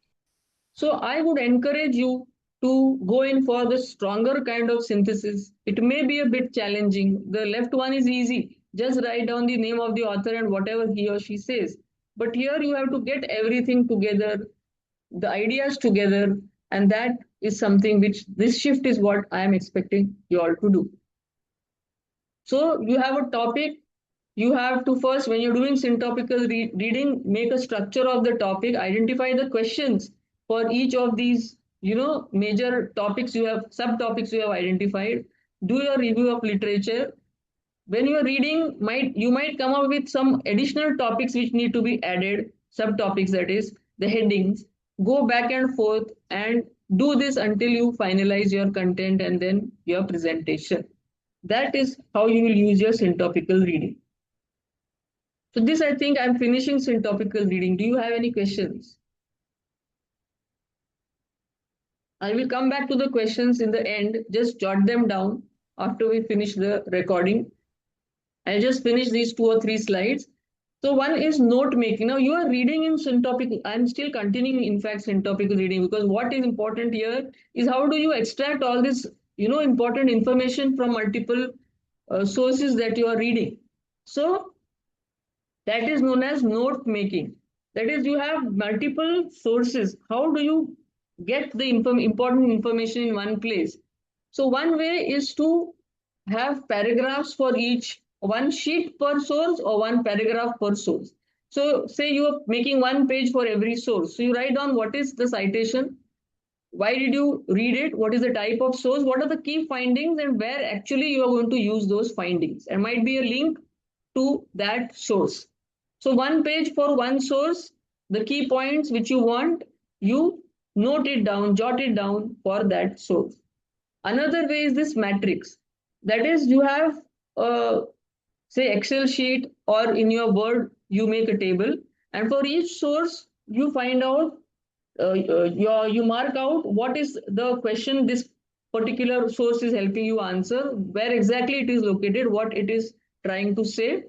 S1: So I would encourage you to go in for the stronger kind of synthesis. It may be a bit challenging. The left one is easy. Just write down the name of the author and whatever he or she says. But here you have to get everything together, the ideas together, and that is something which this shift is what I am expecting you all to do. So you have a topic. You have to first, when you're doing syntopical reading, make a structure of the topic, identify the questions for each of these, major topics subtopics you have identified. Do your review of literature. When you are reading, you might come up with some additional topics which need to be added, subtopics, that is, the headings. Go back and forth and do this until you finalize your content and then your presentation. That is how you will use your syntopical reading. So this, I think I'm finishing syntopical reading. Do you have any questions? I will come back to the questions in the end. Just jot them down after we finish the recording. I'll just finish these 2 or 3 slides. So one is note making. Now you are reading in syntopic. I'm still continuing, in fact, syntopical reading, because what is important here is how do you extract all this, important information from multiple sources that you are reading. So that is known as note making. That is, you have multiple sources. How do you get the important information in one place? So one way is to have paragraphs for each, one sheet per source or one paragraph per source. So say you are making one page for every source. So you write down what is the citation, why did you read it, what is the type of source, what are the key findings, and where actually you are going to use those findings. There might be a link to that source. So one page for one source, the key points which you want, you note it down, jot it down for that source. Another way is this matrix. That is, you have say Excel sheet, or in your Word you make a table, and for each source you find out you mark out what is the question this particular source is helping you answer, where exactly it is located, what it is trying to say,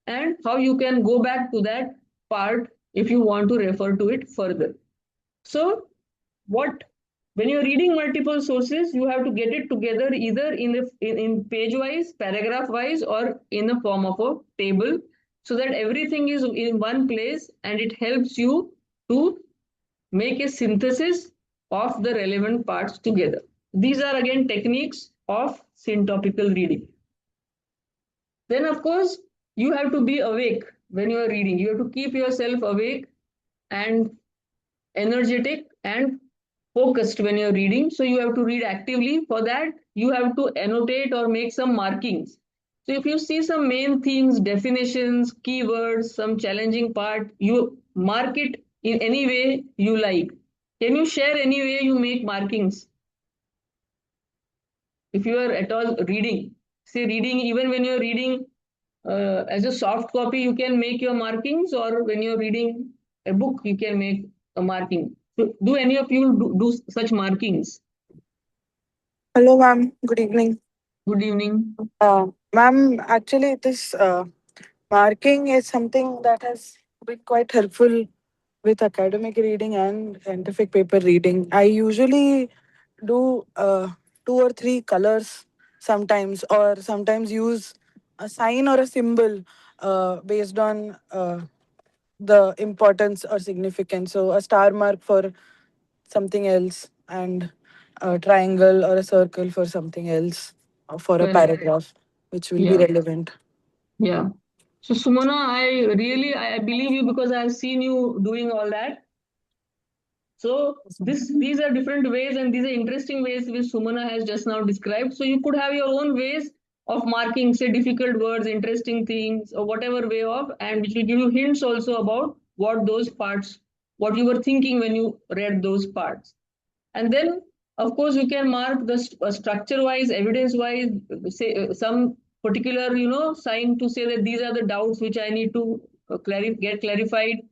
S1: and how you can go back to that part if you want to refer to it further. So what, when you're reading multiple sources, you have to get it together either in page wise, paragraph wise, or in the form of a table, so that everything is in one place and it helps you to make a synthesis of the relevant parts together. These are again techniques of syntopical reading. Then, of course, you have to be awake when you are reading. You have to keep yourself awake and energetic and focused when you're reading. So you have to read actively. For that, you have to annotate or make some markings. So if you see some main themes, definitions, keywords, some challenging part, you mark it in any way you like. Can you share any way you make markings? If you are at all reading, say reading, even when you're reading as a soft copy, you can make your markings, or when you're reading a book, you can make a marking. So do any of you do such markings?
S4: Hello, ma'am. Good evening.
S1: Good evening.
S4: Ma'am, actually, this marking is something that has been quite helpful with academic reading and scientific paper reading. I usually do 2 or 3 colors sometimes, or sometimes use a sign or a symbol based on the importance or significance. So, a star mark for something else, and a triangle or a circle for something else, for a
S1: Correct.
S4: paragraph which will be
S1: Yeah.
S4: relevant.
S1: Yeah. So Sumana, I believe you because I've seen you doing all that. So these are different ways, and these are interesting ways which Sumana has just now described. So you could have your own ways of marking, say, difficult words, interesting things, or whatever way of, and which will give you hints also about what those parts, what you were thinking when you read those parts. And then, of course, you can mark the structure-wise, evidence-wise, say some particular, sign to say that these are the doubts which I need to get clarified.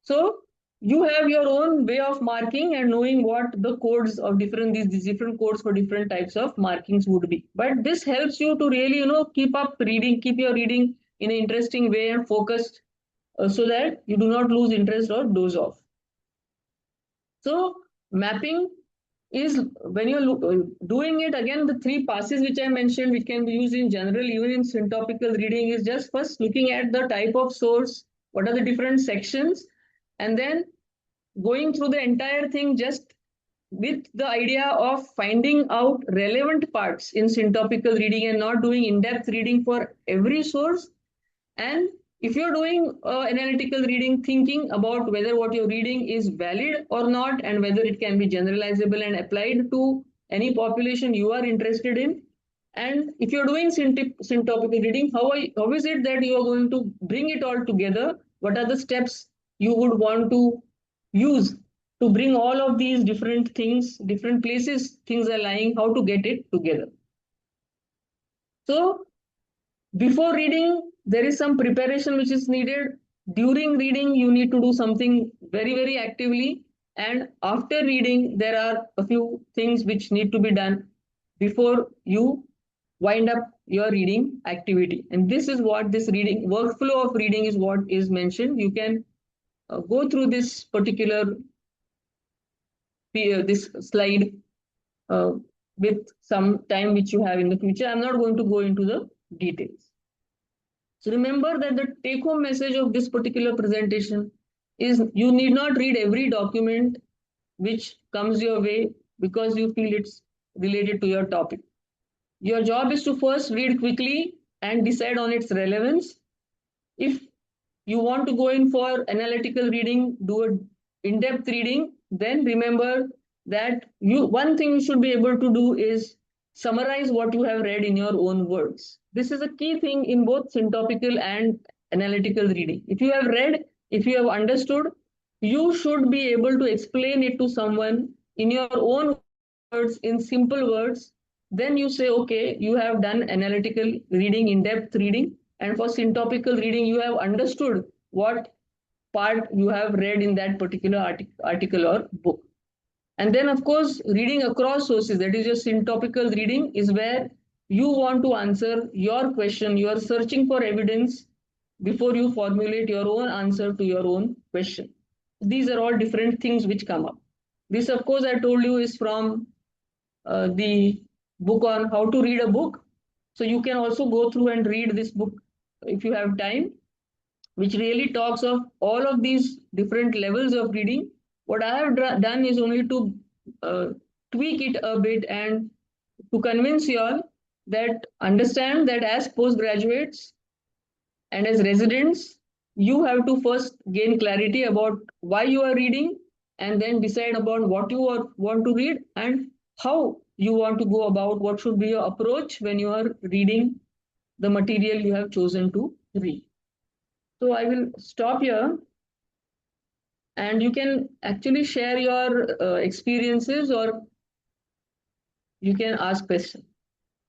S1: So you have your own way of marking and knowing what the codes of these different codes for different types of markings would be. But this helps you to really, keep up reading, keep your reading in an interesting way and focused, so that you do not lose interest or doze off. So mapping is when you're doing it, again, the 3 passes which I mentioned, which can be used in general, even in syntopical reading, is just first looking at the type of source, what are the different sections, and then going through the entire thing just with the idea of finding out relevant parts in syntopical reading and not doing in-depth reading for every source. And if you're doing analytical reading, thinking about whether what you're reading is valid or not, and whether it can be generalizable and applied to any population you are interested in. And if you're doing syntopical reading, how is it that you are going to bring it all together? What are the steps you would want to use to bring all of these different things, different places things are lying, how to get it together? So before reading, there is some preparation which is needed. During reading, you need to do something very, very actively. And after reading, there are a few things which need to be done before you wind up your reading activity. And this is what this reading workflow of reading is what is mentioned. You can go through this particular this slide uh, with some time which you have in the future. I'm not going to go into the details. So remember that the take home message of this particular presentation is you need not read every document which comes your way because you feel it's related to your topic. Your job is to first read quickly and decide on its relevance. If you want to go in for analytical reading, do a in-depth reading, then remember that one thing you should be able to do is summarize what you have read in your own words. This is a key thing in both syntopical and analytical reading. If you have read, if you have understood, you should be able to explain it to someone in your own words, in simple words. Then you say, okay, you have done analytical reading, in-depth reading, and for syntopical reading, you have understood what part you have read in that particular article or book. And then, of course, reading across sources, that is your syntopical reading, is where you want to answer your question. You are searching for evidence before you formulate your own answer to your own question. These are all different things which come up. This, of course, I told you is from the book on how to read a book. So you can also go through and read this book if you have time, which really talks of all of these different levels of reading. What I have done is only to uh, tweak it a bit and to convince you all that understand that as postgraduates and as residents, you have to first gain clarity about why you are reading and then decide about what you want to read and how you want to go about what should be your approach when you are reading the material you have chosen to read. So I will stop here and you can actually share your experiences or you can ask questions.